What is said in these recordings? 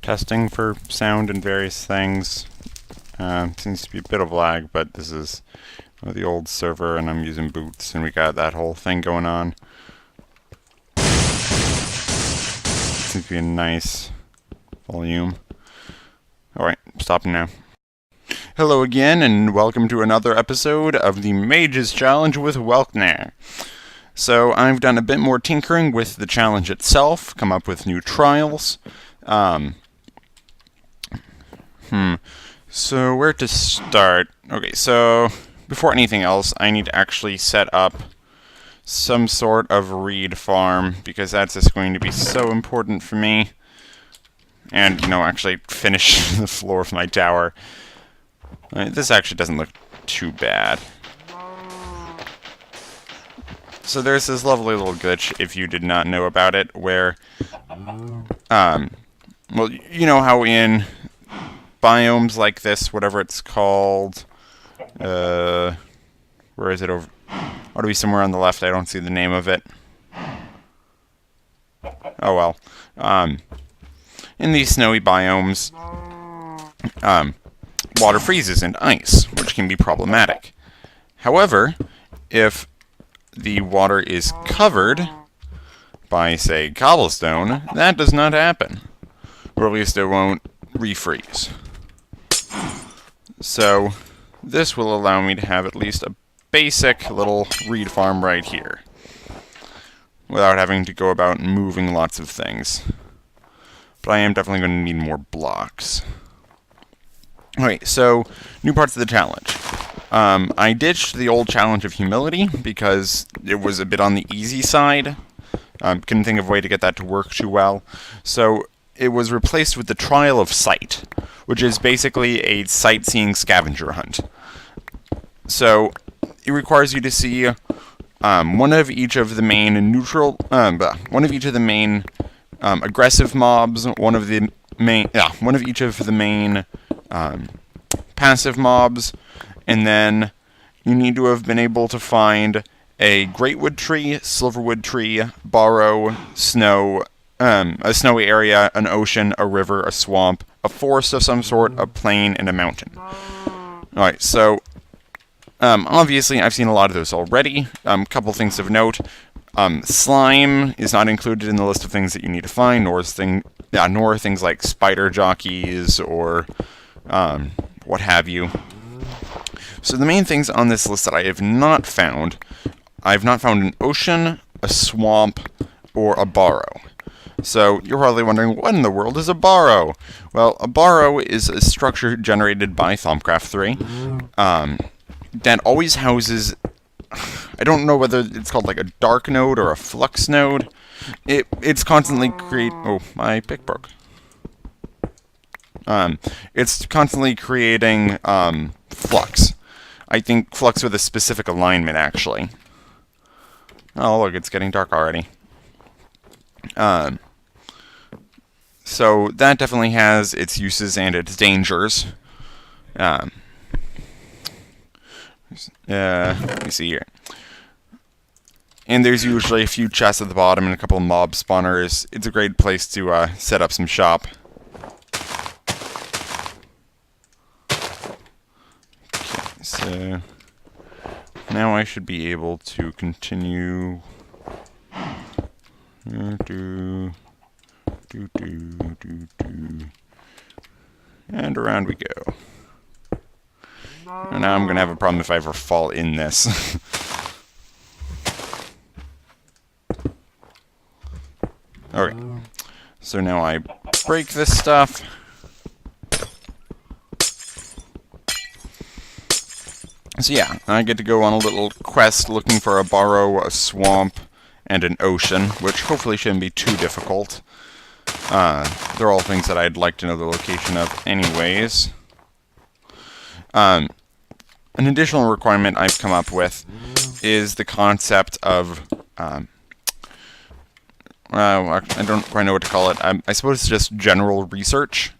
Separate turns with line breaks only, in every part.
testing for sound and various things. Seems to be a bit of lag, but this is the old server, and I'm using boots, and we got that whole thing going on. Seems to be a nice volume. Alright, stopping now. Hello again, and welcome to another episode of the Mage's Challenge with Welk. So I've done a bit more tinkering with the challenge itself, come up with new trials. So where to start? Okay, so before anything else, I need to actually set up some sort of reed farm, because that's just going to be so important for me. And, actually finish the floor of my tower. This actually doesn't look too bad. So there's this lovely little glitch, if you did not know about it, where, well, you know how in biomes like this, whatever it's called, where is it over? Ought to be somewhere on the left, I don't see the name of it. Oh well. In these snowy biomes, water freezes into ice, which can be problematic. However, if the water is covered by, say, cobblestone, that does not happen. Or at least it won't refreeze. So, this will allow me to have at least a basic little reed farm right here, without having to go about moving lots of things. But I am definitely going to need more blocks. Okay, so, new parts of the challenge. I ditched the old challenge of humility, because it was a bit on the easy side. Couldn't think of a way to get that to work too well. So, it was replaced with the trial of sight, which is basically a sightseeing scavenger hunt. So, it requires you to see one of each of the main aggressive mobs, one of each of the main passive mobs, and then you need to have been able to find a Greatwood tree, Silverwood tree, Barrow, snow, a snowy area, an ocean, a river, a swamp, a forest of some sort, a plain, and a mountain. Alright, so obviously I've seen a lot of those already. Couple things of note. Slime is not included in the list of things that you need to find, nor things like spider jockeys or what have you. So the main things on this list that I have not found an ocean, a swamp, or a barrow. So you're probably wondering, what in the world is a barrow? Well, a barrow is a structure generated by Thaumcraft 3 that always houses, I don't know whether it's called like a dark node or a flux node. It's constantly oh, my pick broke. It's constantly creating flux. I think flux with a specific alignment, actually. Oh, look, it's getting dark already. So that definitely has its uses and its dangers. Let me see here. And there's usually a few chests at the bottom and a couple of mob spawners. It's a great place to set up some shop. Okay, so now I should be able to continue. And around we go. And now I'm going to have a problem if I ever fall in this. Okay. So now I break this stuff. So yeah, I get to go on a little quest looking for a barrow, a swamp, and an ocean, which hopefully shouldn't be too difficult. They're all things that I'd like to know the location of anyways. An additional requirement I've come up with is the concept of, I don't quite know what to call it. I suppose it's just general research,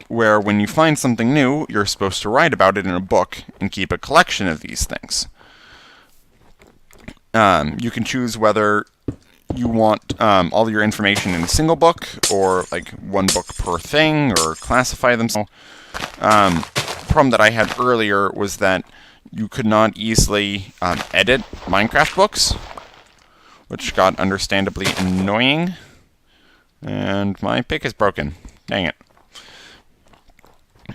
where when you find something new, you're supposed to write about it in a book and keep a collection of these things. You can choose whether you want all your information in a single book, or like one book per thing, or classify them. Problem that I had earlier was that you could not easily edit Minecraft books, which got understandably annoying. And my pick is broken. Dang it.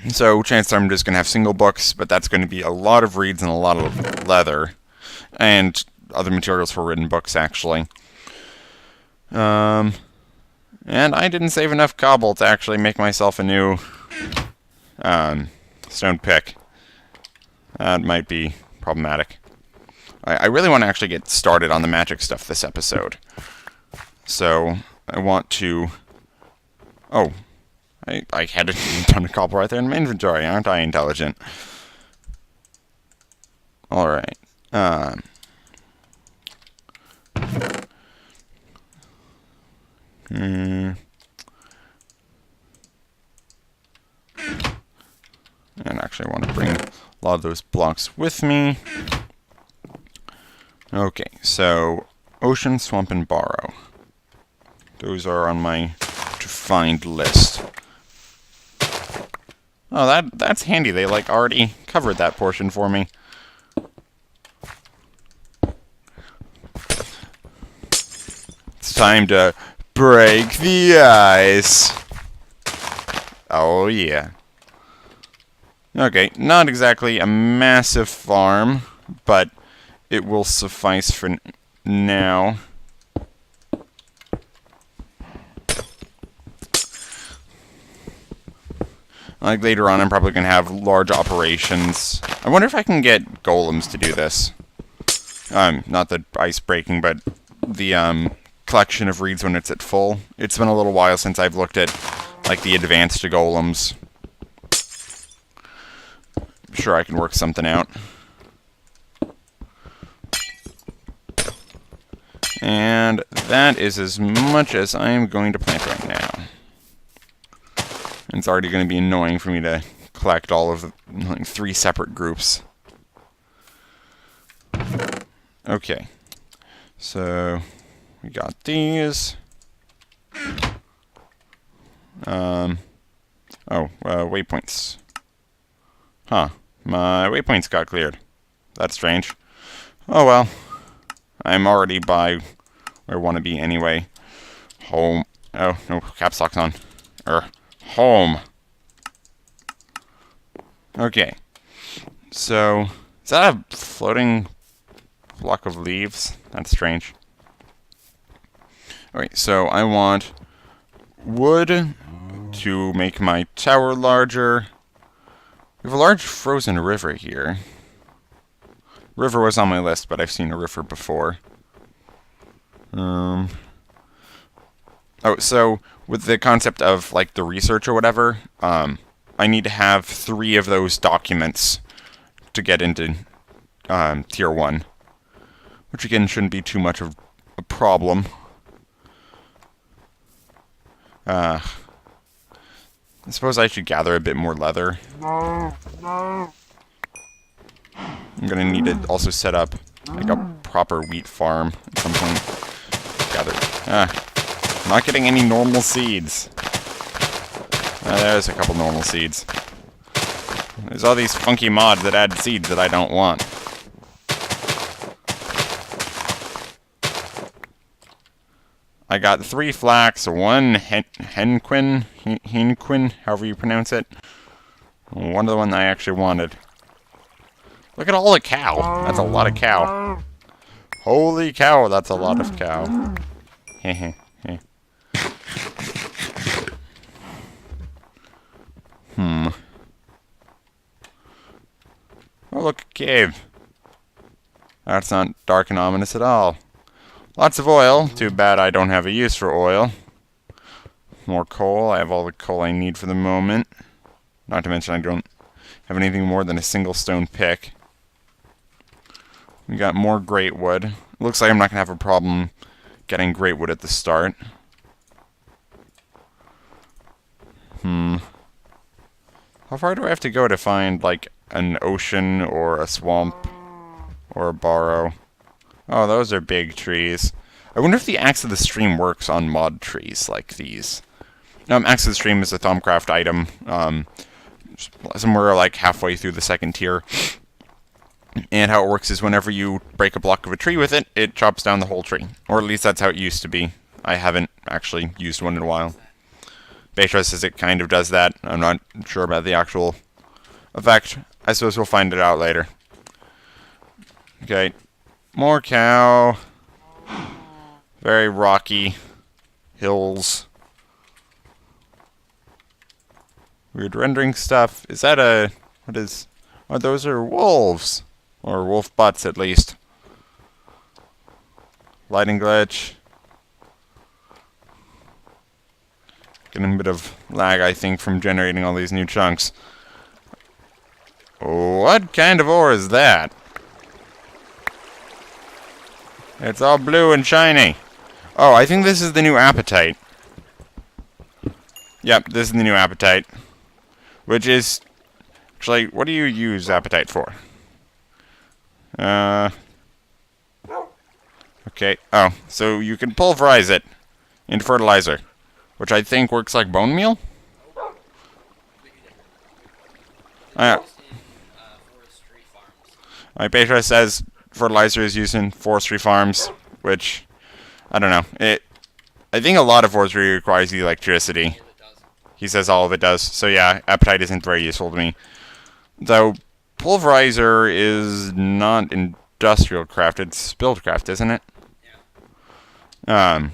So chances are I'm just going to have single books, but that's going to be a lot of reeds and a lot of leather. And other materials for written books, actually. And I didn't save enough cobble to actually make myself a new stone pick. That might be problematic. I really want to actually get started on the magic stuff this episode. So I want to... Oh, I had a ton of cobble right there in my inventory. Aren't I intelligent? Alright. And actually I want to bring a lot of those blocks with me. Okay, so ocean, swamp, and Barrow. Those are on my to-find list. Oh, that's handy. They, like, already covered that portion for me. It's time to break the ice. Oh, yeah. Okay, not exactly a massive farm, but it will suffice for now. Like, later on, I'm probably going to have large operations. I wonder if I can get golems to do this. Not the ice breaking, but the, collection of reeds when it's at full. It's been a little while since I've looked at, like, the advanced golems. I'm sure I can work something out. And that is as much as I am going to plant right now. And it's already going to be annoying for me to collect all of the, like, 3 separate groups. Okay. So we got these. Waypoints. Huh. My waypoints got cleared. That's strange. Oh well. I'm already by where I want to be anyway. Home. Oh, no, caps lock's on. Home. Okay. So, is that a floating block of leaves? That's strange. Okay, so I want wood to make my tower larger. We have a large frozen river here. River was on my list, but I've seen a river before. Oh, so with the concept of, like, the research or whatever, I need to have 3 of those documents to get into Tier 1. Which, again, shouldn't be too much of a problem. I suppose I should gather a bit more leather. I'm gonna need to also set up, like, a proper wheat farm at some point. Gather. Not getting any normal seeds. There's a couple normal seeds. There's all these funky mods that add seeds that I don't want. I got 3 flax, 1 henquin, however you pronounce it. One of the ones I actually wanted. Look at all the cow. That's a lot of cow. Holy cow, that's a lot of cow. Heh. Oh, look, a cave. That's not dark and ominous at all. Lots of oil. Too bad I don't have a use for oil. More coal. I have all the coal I need for the moment. Not to mention I don't have anything more than a single stone pick. We got more Greatwood. Looks like I'm not going to have a problem getting Greatwood at the start. How far do I have to go to find, like, an ocean or a swamp or a Barrow? Oh, those are big trees. I wonder if the Axe of the Stream works on mod trees like these. Axe of the Stream is a Thaumcraft item, somewhere like halfway through the second tier. And how it works is whenever you break a block of a tree with it, it chops down the whole tree. Or at least that's how it used to be. I haven't actually used one in a while. Beatrice says it kind of does that. I'm not sure about the actual effect. I suppose we'll find it out later. Okay. More cow. Very rocky hills. Weird rendering stuff. Is that a... what is... oh, those are wolves. Or wolf butts, at least. Lighting glitch. Getting a bit of lag, I think, from generating all these new chunks. What kind of ore is that? It's all blue and shiny. Oh, I think this is the new apatite. Yep, this is the new apatite. Which is... actually, what do you use apatite for? Okay. Oh, so you can pulverize it into fertilizer, which I think works like bone meal? My Petra says fertilizer is used in forestry farms, which, I don't know. I think a lot of forestry requires electricity. He says all of it does. So yeah, apatite isn't very useful to me. Though, pulverizer is not industrial craft, it's build craft, isn't it? Yeah.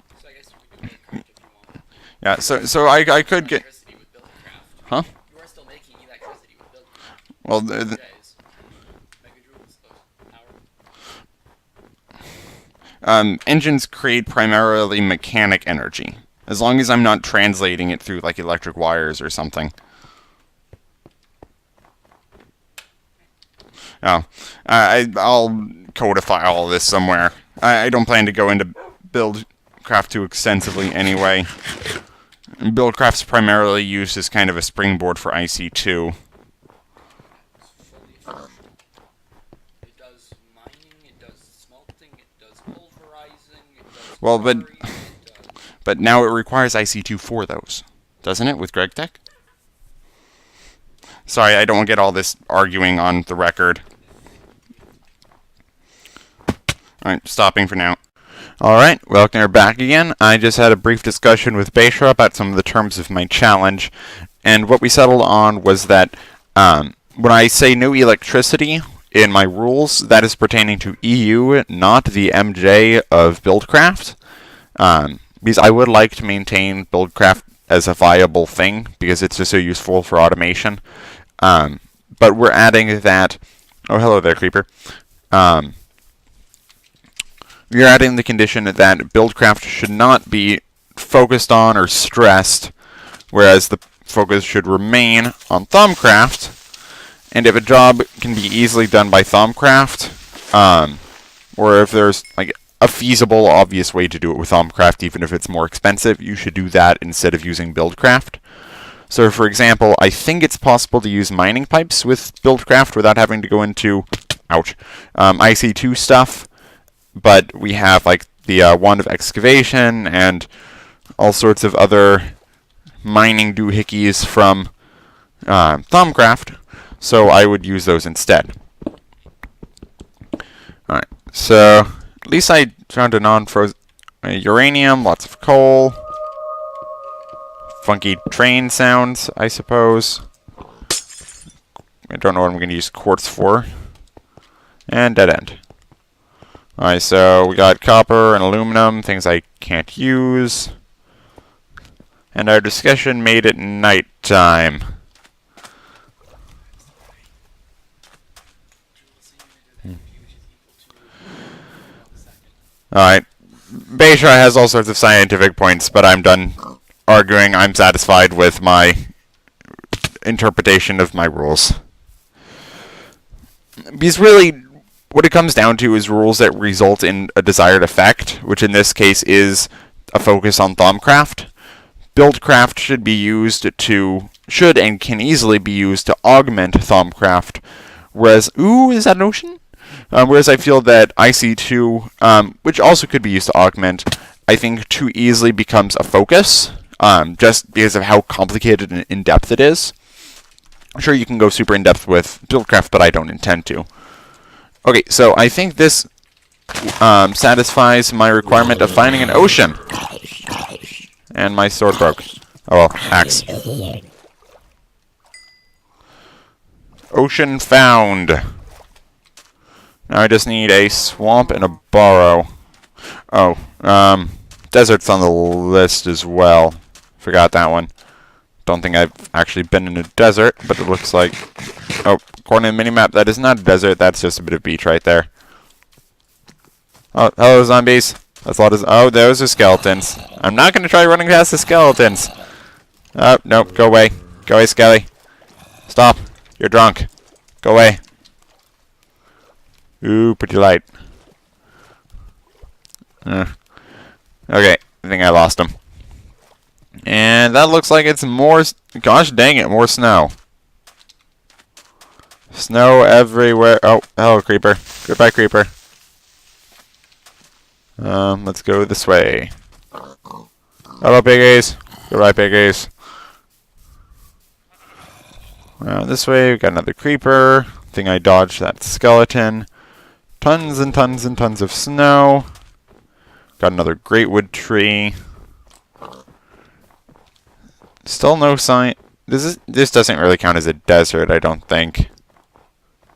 So I guess you could do craft if you want. Yeah, so I could get... huh? You are still making electricity with build craft. Well, engines create primarily mechanic energy, as long as I'm not translating it through, like, electric wires or something. Oh, I'll codify all of this somewhere. I don't plan to go into buildcraft too extensively anyway. Buildcraft's primarily used as kind of a springboard for IC2. It does mining, it does smelting, it does pulverizing, it does... well, but now it requires IC2 for those, doesn't it, with GregTech? Sorry, I don't want to get all this arguing on the record. Alright, stopping for now. Alright, welcome back again. I just had a brief discussion with Beishra about some of the terms of my challenge, and what we settled on was that when I say no electricity in my rules, that is pertaining to EU, not the MJ of Buildcraft. Because I would like to maintain Buildcraft as a viable thing, because it's just so useful for automation. But we're adding that... oh, hello there, Creeper. We're adding the condition that Buildcraft should not be focused on or stressed, whereas the focus should remain on Thaumcraft. And if a job can be easily done by Thaumcraft, or if there's like a feasible, obvious way to do it with Thaumcraft, even if it's more expensive, you should do that instead of using Buildcraft. So, for example, I think it's possible to use mining pipes with Buildcraft without having to go into, ouch, IC2 stuff. But we have, like, the wand of excavation and all sorts of other mining doohickeys from Thaumcraft, so I would use those instead. Alright, so at least I found a non-frozen uranium, lots of coal, funky train sounds, I suppose. I don't know what I'm going to use quartz for. And dead end. Alright, so we got copper and aluminum, things I can't use. And our discussion made it night time. Alright. Beishra has all sorts of scientific points, but I'm done arguing. I'm satisfied with my interpretation of my rules. Because really, what it comes down to is rules that result in a desired effect, which in this case is a focus on Thaumcraft. Buildcraft should and can easily be used to augment Thaumcraft, whereas, ooh, is that an ocean? Whereas I feel that IC2, which also could be used to augment, I think too easily becomes a focus, just because of how complicated and in-depth it is. I'm sure you can go super in-depth with Buildcraft, but I don't intend to. Okay, so I think this satisfies my requirement of finding an ocean. And my sword broke. Oh well, axe. Ocean found. Now I just need a swamp and a Barrow. Oh, desert's on the list as well. Forgot that one. Don't think I've actually been in a desert, but it looks like... Oh, according to the minimap, that is not a desert. That's just a bit of beach right there. Oh, hello, zombies. That's a lot of... Oh, those are skeletons. I'm not going to try running past the skeletons. Oh, nope. Go away. Go away, Skelly. Stop. You're drunk. Go away. Ooh, pretty light. Okay, I think I lost him. And that looks like it's more... Gosh dang it, more snow. Snow everywhere. Oh, hello, creeper. Goodbye, creeper. Let's go this way. Hello, piggies. Goodbye, piggies. This way, we've got another creeper. I think I dodged that skeleton. Tons and tons and tons of snow. Got another Greatwood tree. Still no sign. This doesn't really count as a desert, I don't think.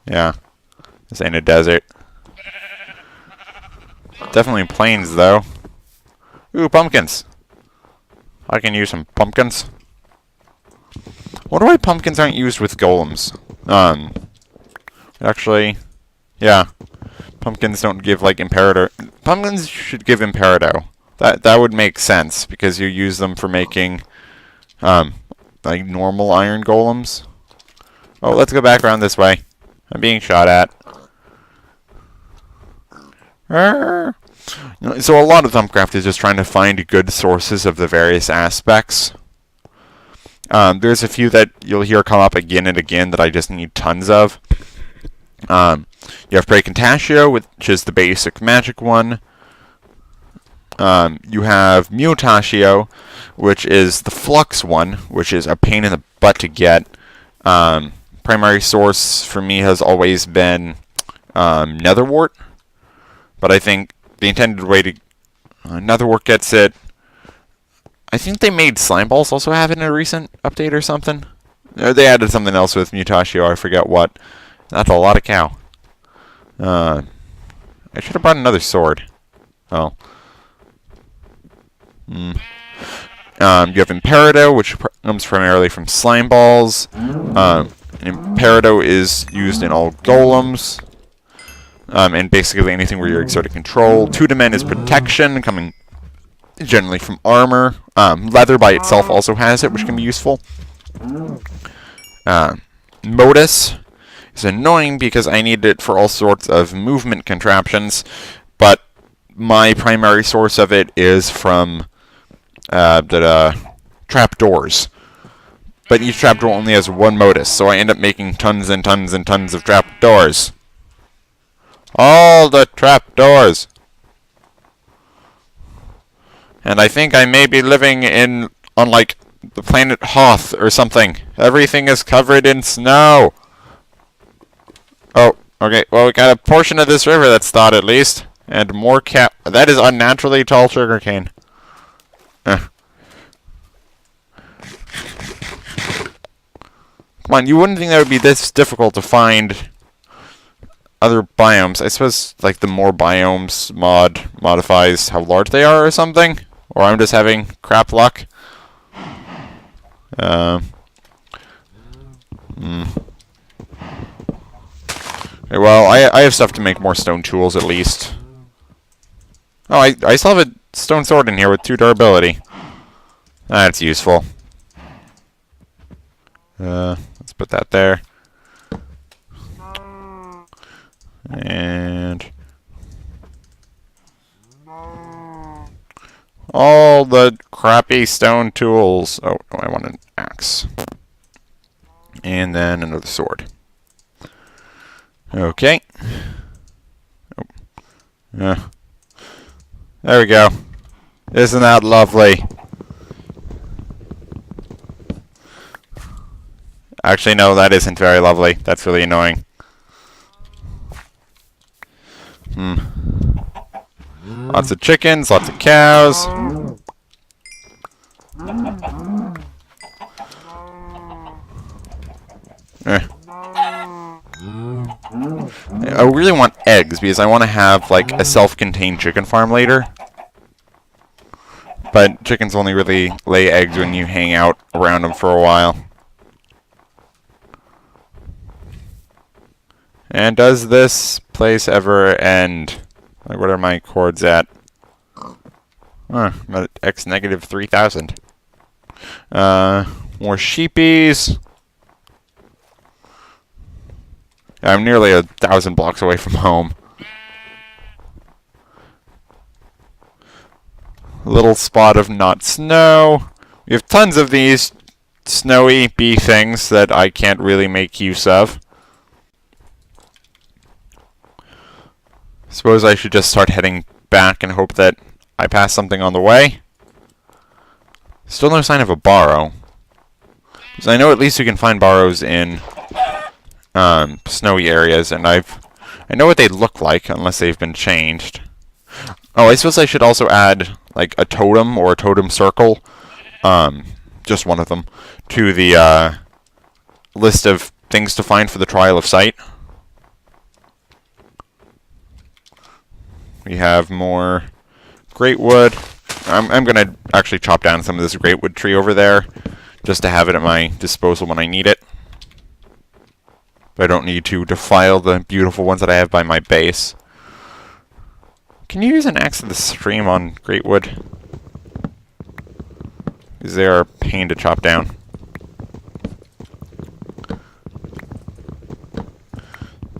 Yeah, this ain't a desert. Definitely plains, though. Ooh, pumpkins. I can use some pumpkins. Wonder why pumpkins aren't used with golems. Actually, yeah. Pumpkins don't give, like, Imperator. Pumpkins should give Imperado. That would make sense, because you use them for making, like, normal iron golems. Oh, let's go back around this way. I'm being shot at. So a lot of Thaumcraft is just trying to find good sources of the various aspects. There's a few that you'll hear come up again and again that I just need tons of. You have Precontatio, which is the basic magic one. You have Mutatio, which is the flux one, which is a pain in the butt to get. Primary source for me has always been Netherwort, but I think the intended way to Netherwort gets it. I think they made slime balls also have it in a recent update or something. Or they added something else with Mutatio, I forget what. That's a lot of cow. I should have brought another sword. Oh. You have Imperado, which comes primarily from slime balls. Imperado is used in all golems. And basically anything where you're exerting control. Tudiment is protection, coming generally from armor. Leather by itself also has it, which can be useful. Modus is annoying because I need it for all sorts of movement contraptions, but my primary source of it is from trapdoors. But each trapdoor only has one modus, so I end up making tons and tons and tons of trapdoors. All the trapdoors! And I think I may be living on like the planet Hoth or something. Everything is covered in snow. Oh, okay. Well, we got a portion of this river that's thawed at least. And more that is unnaturally tall sugarcane. Come on, you wouldn't think that would be this difficult to find other biomes. I suppose, like, the more biomes modifies how large they are or something? Or I'm just having crap luck. Okay, well, I have stuff to make more stone tools, at least. Oh, I still have a stone sword in here with 2 durability. That's useful. Let's put that there. And all the crappy stone tools. Oh, I want an axe. And then another sword. Okay. There we go. Isn't that lovely? Actually, no, that isn't very lovely. That's really annoying. Lots of chickens, lots of cows. I really want eggs because I want to have like a self-contained chicken farm later. But chickens only really lay eggs when you hang out around them for a while. And does this place ever end? Like, what are my chords at? I'm at X negative 3,000. More sheepies. I'm nearly 1,000 blocks away from home. A little spot of not snow. We have tons of these snowy bee things that I can't really make use of. Suppose I should just start heading back and hope that I pass something on the way. Still no sign of a Barrow. Because I know at least you can find Barrows in snowy areas, and I know what they look like, unless they've been changed. Oh, I suppose I should also add like a totem or a totem circle, just one of them, to the list of things to find for the Trial of Sight. We have more Greatwood. I'm going to actually chop down some of this Greatwood tree over there, just to have it at my disposal when I need it. But I don't need to defile the beautiful ones that I have by my base. Can you use an axe to the stream on Greatwood? Because they are a pain to chop down.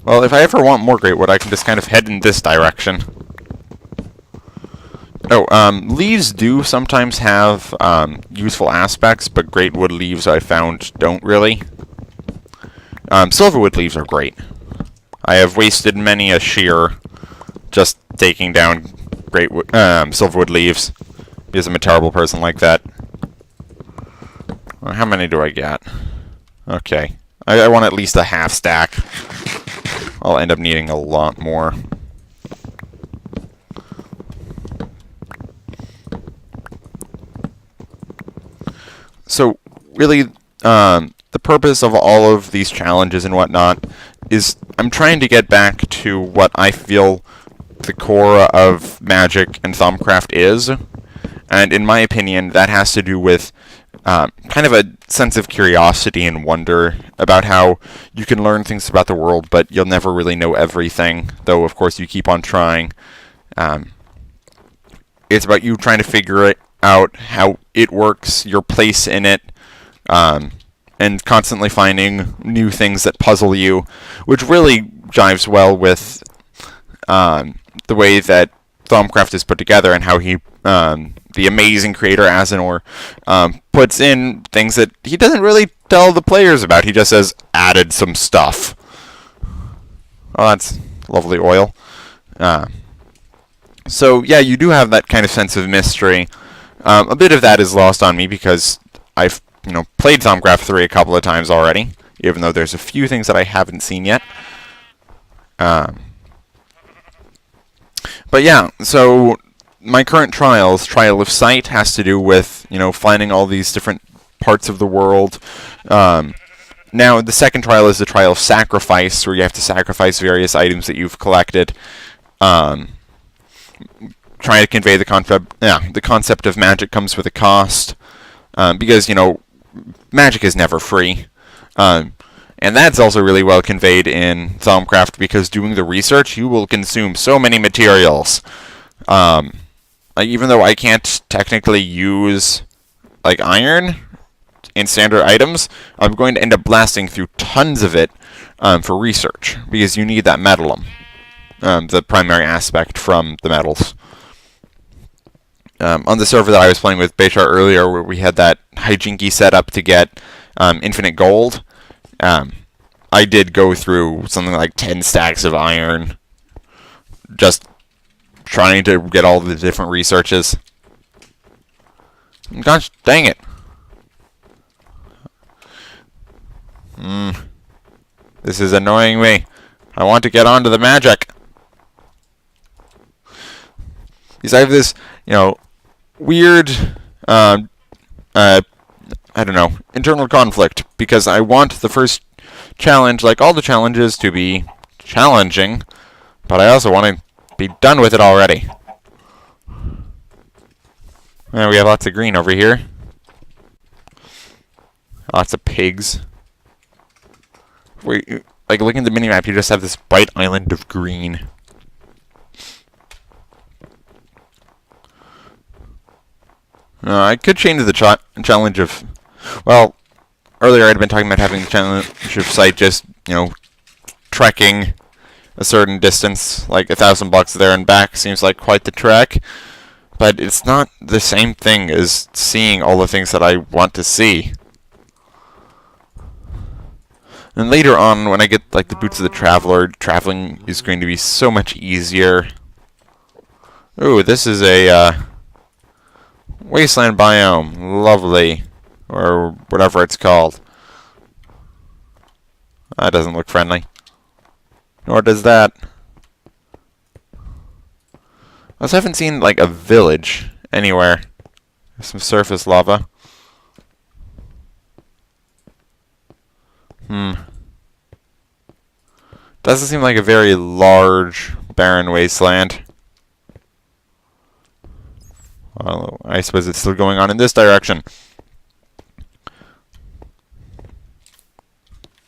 Well, if I ever want more Greatwood, I can just kind of head in this direction. Oh, leaves do sometimes have useful aspects, but Greatwood leaves I found don't really. Silverwood leaves are great. I have wasted many a shear just taking down Silverwood leaves, because I'm a terrible person like that. Well, how many do I get? Okay. I want at least a half stack. I'll end up needing a lot more. So, really, the purpose of all of these challenges and whatnot is I'm trying to get back to what I feel the core of Magic and Thaumcraft is. And in my opinion, that has to do with kind of a sense of curiosity and wonder about how you can learn things about the world, but you'll never really know everything, though of course you keep on trying. It's about you trying to figure it out how it works, your place in it, and constantly finding new things that puzzle you, which really jives well with the way that Thaumcraft is put together and how he, the amazing creator Asinor, puts in things that he doesn't really tell the players about. He just says, added some stuff. Oh, that's lovely oil. So, yeah, you do have that kind of sense of mystery. A bit of that is lost on me because I've, played Thaumcraft 3 a couple of times already, even though there's a few things that I haven't seen yet. But yeah, so my current Trial of Sight, has to do with, finding all these different parts of the world. Now, the second trial is the Trial of Sacrifice, where you have to sacrifice various items that you've collected. Trying to convey the concept of magic comes with a cost, because, magic is never free. And that's also really well conveyed in Thaumcraft, because doing the research, you will consume so many materials. Even though I can't technically use, iron in standard items, I'm going to end up blasting through tons of it for research, because you need that metallum, the primary aspect from the metals. On the server that I was playing with Baychar earlier, where we had that hijinky set up to get infinite gold, I did go through something like 10 stacks of iron just trying to get all the different researches. Gosh dang it. This is annoying me. I want to get onto the magic. Because I have this, weird, I don't know, internal conflict. Because I want the first challenge, like all the challenges, to be challenging. But I also want to be done with it already. And we have lots of green over here. Lots of pigs. Like, looking at the minimap, you just have this bright island of green. I could change the challenge of... Well, earlier I'd been talking about having the challenge of sight just, trekking a certain distance, like 1,000 blocks there and back seems like quite the trek. But it's not the same thing as seeing all the things that I want to see. And later on, when I get like the boots of the traveler, traveling is going to be so much easier. Ooh, this is a wasteland biome. Lovely. Or whatever it's called. That doesn't look friendly. Nor does that. I also haven't seen, like, a village anywhere. There's some surface lava. Doesn't seem like a very large, barren wasteland. Well, I suppose it's still going on in this direction.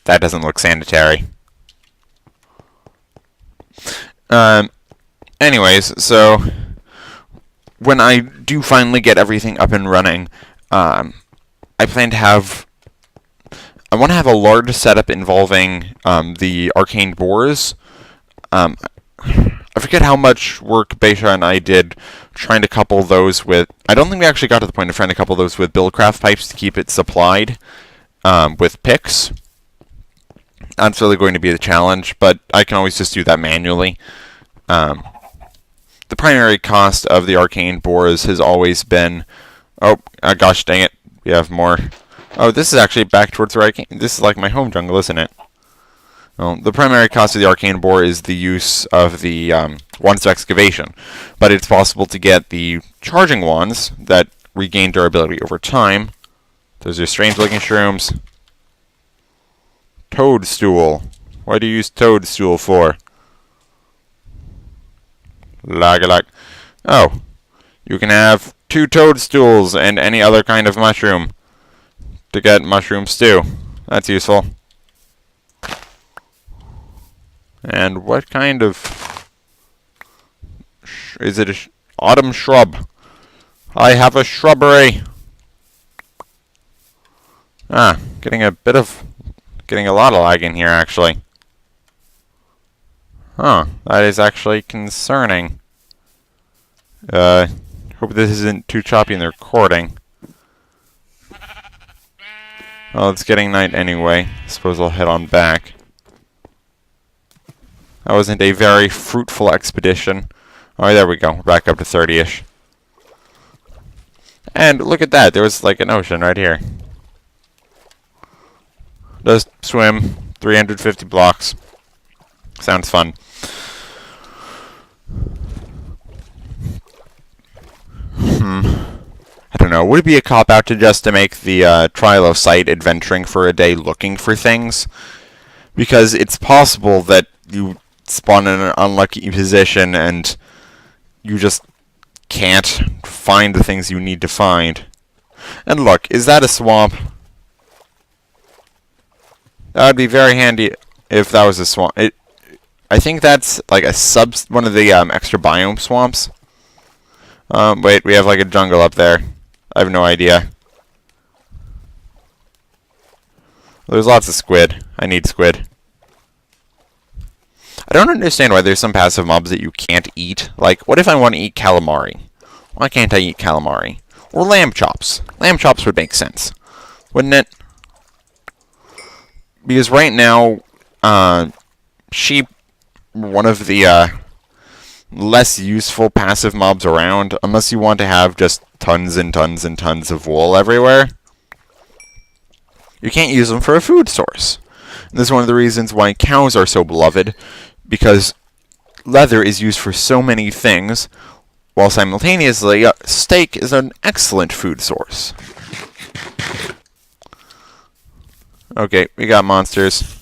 That doesn't look sanitary. Anyways, so when I do finally get everything up and running, I plan to have... I want to have a large setup involving the arcane boars. I forget how much work Beisha and I did trying to couple those with... I don't think we actually got to the point of trying to couple those with buildcraft pipes to keep it supplied with picks. That's really going to be the challenge, but I can always just do that manually. The primary cost of the arcane boars has always been... Oh, gosh dang it. We have more. Oh, this is actually back towards where I came. This is like my home jungle, isn't it? Well, the primary cost of the arcane boar is the use of the wands of excavation. But it's possible to get the charging wands that regain durability over time. Those are strange-looking shrooms. Toadstool. What do you use toadstool for? Lag-a-lag. Oh. You can have 2 toadstools and any other kind of mushroom to get mushroom stew. That's useful. And what kind of... is it a autumn shrub? I have a shrubbery. Getting a lot of lag in here, actually. Huh, that is actually concerning. Hope this isn't too choppy in the recording. Well, it's getting night anyway. Suppose I'll head on back. That wasn't a very fruitful expedition. Oh, there we go. We're back up to 30-ish. And look at that. There was like an ocean right here. Just swim 350 blocks. Sounds fun. I don't know. Would it be a cop-out to just to make the trial of sight adventuring for a day looking for things? Because it's possible that you spawn in an unlucky position and you just can't find the things you need to find. And look, is that a swamp? That would be very handy if that was a swamp. I think that's like a one of the extra biome swamps. Wait, we have like a jungle up there. I have no idea. There's lots of squid. I need squid. I don't understand why there's some passive mobs that you can't eat. Like, what if I want to eat calamari? Why can't I eat calamari? Or lamb chops. Lamb chops would make sense, wouldn't it? Because right now, sheep, one of the less useful passive mobs around, unless you want to have just tons and tons and tons of wool everywhere. You can't use them for a food source. And this is one of the reasons why cows are so beloved, because leather is used for so many things, while simultaneously, steak is an excellent food source. Okay, we got monsters.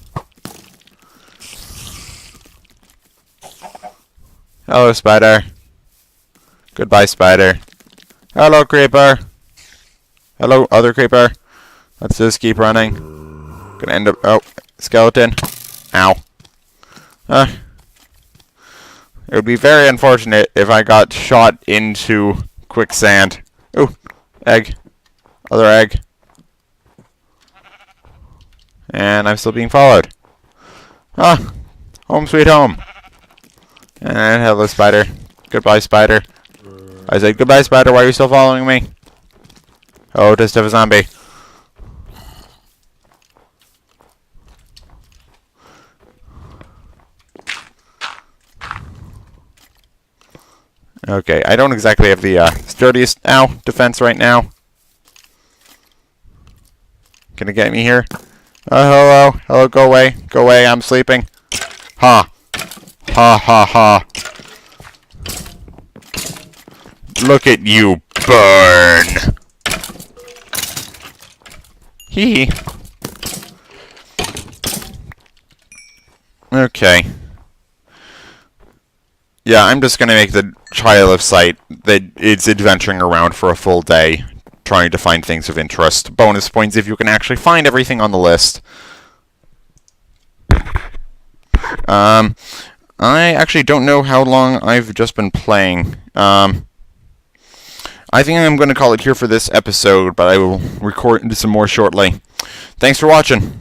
Hello, spider. Goodbye, spider. Hello, creeper. Hello, other creeper. Let's just keep running. Gonna end up... Oh, skeleton. Ow. It would be very unfortunate if I got shot into quicksand. Ooh, egg. Other egg. And I'm still being followed. Ah, home sweet home. And hello, spider. Goodbye, spider. I said goodbye, spider. Why are you still following me? Oh, just have a zombie. Okay, I don't exactly have the sturdiest defense right now. Gonna get me here? Oh, hello. Hello, go away. Go away, I'm sleeping. Ha. Ha ha ha. Look at you burn. Hee hee. Okay. Yeah, I'm just gonna make the trial of sight that it's adventuring around for a full day, trying to find things of interest. Bonus points if you can actually find everything on the list. I actually don't know how long I've just been playing. I think I'm going to call it here for this episode, but I will record some more shortly. Thanks for watching.